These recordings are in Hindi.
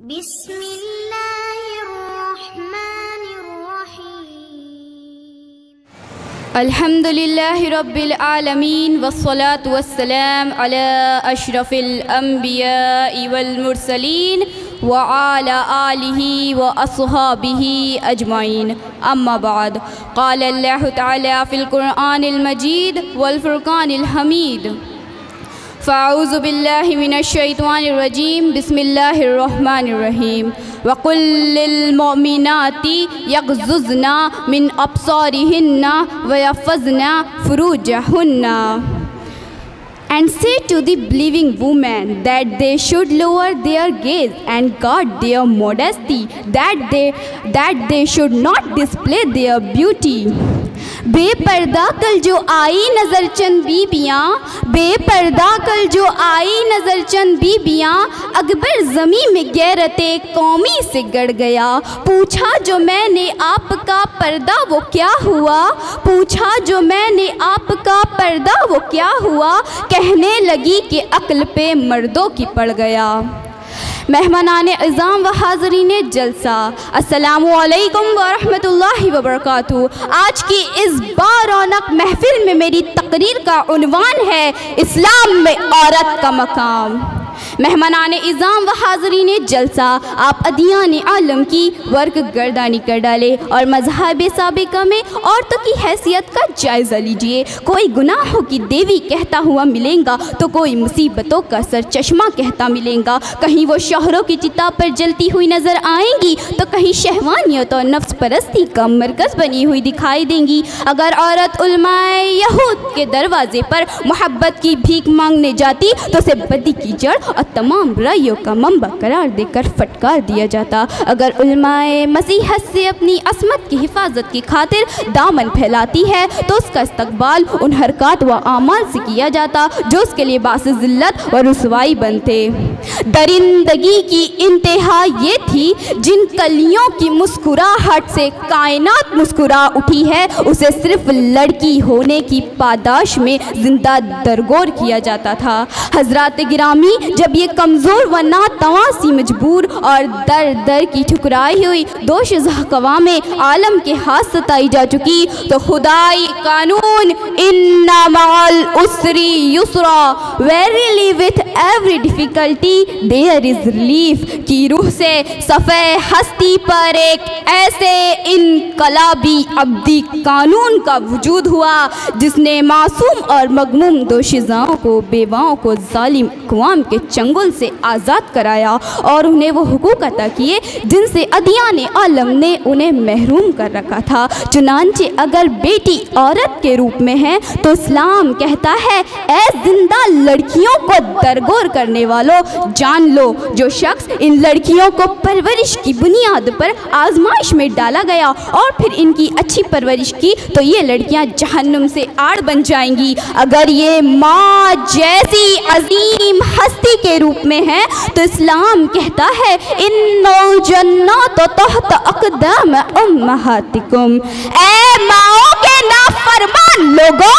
बिस्मिल्लाहिर्रहमानिर्रहीम। अल्हम्दुलिल्लाहि रब्बिल आलमीन वस्सलातु वस्सलाम अला अशरफिल अंबियाइ वल मुरसलीन व अला आलिहि व अस्हाबिहि अजमाइन। अम्मा बाद, क़ाल अल्लाहु तआला फ़िल क़ुरआनिल मजीद वल फ़ुरक़ानिल हमीद। फ़अऊज़ु बिल्लाहि मिनश शैतानिर रजीम। बिस्मिल्लाहिर्रहमानिर्रहीम। वक़ुल लिल मुमिनाति यग़ज़ुज़ना मिन अब्सारिहिन्ना व यहफ़ज़ना फ़ुरूजहुन्ना। And say to the believing women that they should lower their gaze and guard their modesty, that they should not display their beauty. बेपर्दा कल जो आई नज़र चंद बीबियाँ, बेपर्दा कल जो आई नज़र चंद बीबियाँ, अकबर ज़मी में गैरते कौमी से गड़ गया। पूछा जो मैंने आपका पर्दा वो क्या हुआ, पूछा जो मैंने आपका पर्दा वो क्या हुआ, कहने लगी कि अक्ल पे मर्दों की पड़ गया। मेहमानान इज़ाम व हाज़रीन जलसा, अस्सलामु अलैकुम व रहमतुल्लाहि व बरकातुहू। आज की इस बारौनक महफिल में मेरी तकरीर का उन्वान है इस्लाम में औरत का मकाम। मेहमानान इज़ाम व हाज़रीन जलसा, आप अदियान आलम की वर्क गर्दानी कर डाले और मज़हब साबिक़ा में औरतों की हैसियत का जायज़ा लीजिए। कोई गुनाहों की देवी कहता हुआ मिलेगा तो कोई मुसीबतों का सरचश्मा कहता मिलेगा। कहीं वो शोहरों की चिता पर जलती हुई नज़र आएंगी तो कहीं शहवानियत और नफ्स परस्ती का मरकज़ बनी हुई दिखाई देंगी। अगर औरत उलमाए यहूद के दरवाजे पर मोहब्बत की भीख मांगने जाती तो उसे बदी की जड़ और तमाम बुराइयों का मंबा करार देकर फटकार दिया जाता। अगर उलमाए मसीहत से अपनी असमत की हिफाजत की खातिर दामन फैलाती है तो उसका इस्तकबाल उन हरकत व आमाल से किया जाता जो उसके लिए बास ज़िल्लत व रुसवाई बनते। दरिंदगी की इंतहा ये थी जिन कलियों की मुस्कुराहट से कायनात मुस्कुरा उठी है, उसे सिर्फ लड़की होने की पादाश में जिंदा दरगोर किया जाता था। हजरात गिरामी, जब ये कमज़ोर व नातवासी मजबूर और दर दर की ठुकराई हुई दोष ज़हक़वामे आलम के हाथ सताई जा चुकी तो खुदाई कानून इन्ना मअल उसरी युसरा, verily with every difficulty there is relief की रूह से सफ़े हस्ती पर एक ऐसे इनकलाबी अब्दी कानून का वजूद हुआ जिसने मासूम और मगमूम दोशीज़ाओं को, बेवाओं को जालिम अक़वाम के चंगुल से आज़ाद कराया और उन्हें वो हुकूक अता किए जिनसे अदियान आलम ने उन्हें महरूम कर रखा था। चुनांचे अगर बेटी औरत के रूप में है तो इस्लाम कहता है, ऐ जिंदा लड़कियों को दरगोर करने वालों, जान लो जो शख्स इन लड़कियों को परवरिश की बुनियाद पर आजमाइश में डाला गया और फिर इनकी अच्छी परवरिश की तो ये लड़कियां जहन्नुम से आड़ बन जाएंगी। अगर ये माँ जैसी अजीम हस्ती के रूप में है तो इस्लाम कहता है, इन्नल जन्नत तहत अक़दाम उम्महातिकुम। ऐ माओ के नाफरमान लोगों,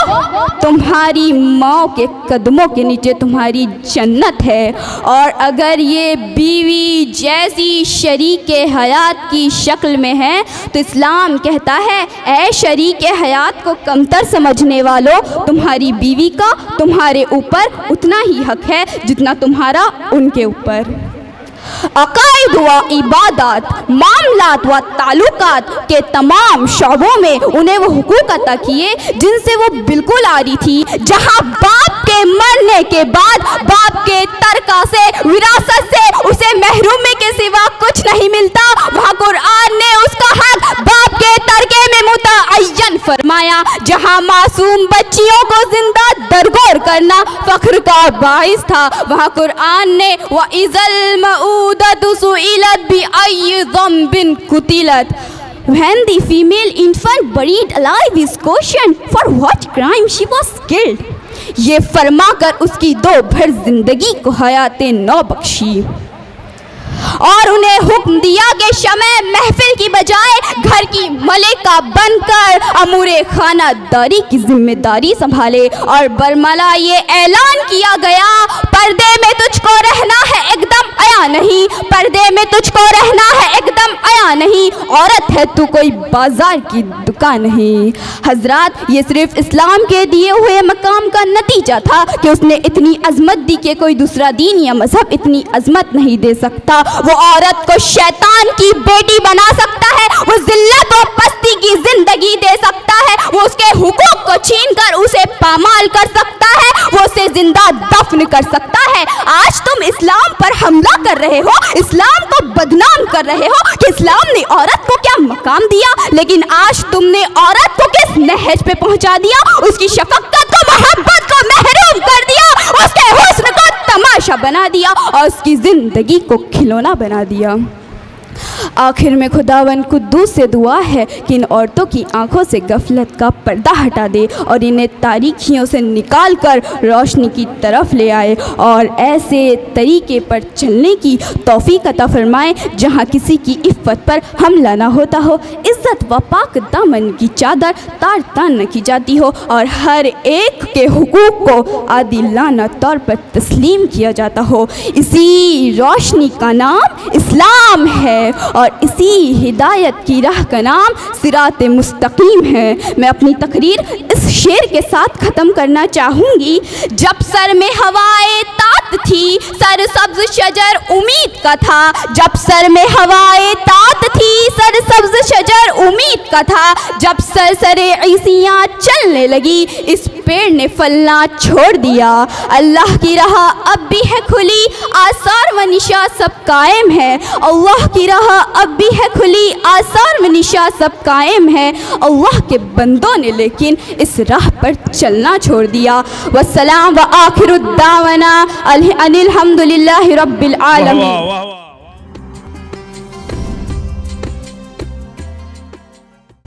तुम्हारी माँ के कदमों के नीचे तुम्हारी जन्नत है। और अगर ये बीवी जैसी शरीके हयात की शक्ल में है तो इस्लाम कहता है, ऐ शरीके हयात को कमतर समझने वालों, तुम्हारी बीवी का तुम्हारे ऊपर उतना ही हक है जितना तुम्हारा उनके ऊपर। अक़ाइद व इबादत, मामलात व ताल्लुकात के तमाम शोबों में उन्हें वो हुकूक अता किए जिनसे वो बिल्कुल आरी थी। जहाँ बाप के मरने के बाद बाप के तरका से, विरासत से उसे महरूमी के सिवा कुछ नहीं मिलता, वहाँ कुरान ने उसका हक बाप के तरके में मुतअय्यन फरमाया। जहाँ मासूम बच्चियों को जिंदा दरगोर करना फख्र का बाइस था, वहाँ कुरान ने व इज़ल मऊदतु सुइलत बिअय्यि ज़ंबिन कुतिलत। When the female infant buried alive is questioned for what crime she was killed, ये फरमाकर उसकी दो भर जिंदगी को हयाते नौ बख्शी और उन्हें हुक्म दिया कि शमे महफिल की बजाय घर की मलिका बनकर अमूरे खानादारी की जिम्मेदारी संभाले। और बरमला ये ऐलान किया गया, पर्दे में तुझको रहना है एकदम आया नहीं, पर्दे में तुझको रहना है एकदम आया नहीं, औरत है तू कोई बाजार की दुकान नहीं। हजरात, ये सिर्फ इस्लाम के दिए हुए मकाम का नतीजा था कि उसने इतनी अजमत दी कि कोई दूसरा दीन या मजहब इतनी अजमत नहीं दे सकता। वो औरत को शैतान की बेटी बना सकता है, वो जिल्लत और पस्ती की जिंदगी दे सकता है, वो उसके हुकूक को छीन कर उसे पामाल कर सकता है, वो उसे जिंदा दफन कर सकता है। आज तुम इस्लाम पर हमला कर रहे हो, इस्लाम को बदनाम कर रहे हो कि इस्लाम ने औरत को क्या मकाम दिया, लेकिन आज तुमने औरत को किस नहज पे पहुंचा दिया, उसकी शफकत को, मोहब्बत को महरूम कर दिया, उसके हुस्न को तमाशा बना दिया और उसकी जिंदगी को खिलौना बना दिया। आखिर में खुदावन कुद्दूस से दुआ है कि इन औरतों की आंखों से गफलत का पर्दा हटा दे और इन्हें तारीखियों से निकाल कर रोशनी की तरफ ले आए और ऐसे तरीके पर चलने की तौफीक अता फरमाए जहाँ किसी की इफ़्फ़त पर हमला ना होता हो, इज़्ज़त व पाक दामन की चादर तार तान न की जाती हो और हर एक के हुकूक को आदिलाना तौर पर तस्लीम किया जाता हो। इसी रोशनी का नाम इस्लाम है और इसी हिदायत की राह का नाम सिरात मुस्तकीम है। मैं अपनी तकरीर इस शेर के साथ ख़त्म करना चाहूँगी। जब सर में हवाए तात थी, सर सब्ज शजर उम्मीद का था, जब सर में हवाए तात थी, सर सब्ज शजर उम्मीद का था, जब सरसरे ईसियाँ चलने लगी, इस पेड़ ने फलना छोड़ दिया। अल्लाह की राह अब भी है खुली, आसार व निशा सब कायम है। अल्लाह की राह अब भी है खुली, आसार व निशा सब कायम है। अल्लाह के बंदों ने लेकिन इस राह पर चलना छोड़ दिया। वस्सलाम व आखिरुद्दावना अनिल हम्दुलिल्लाहि रब्बिल आलमीन।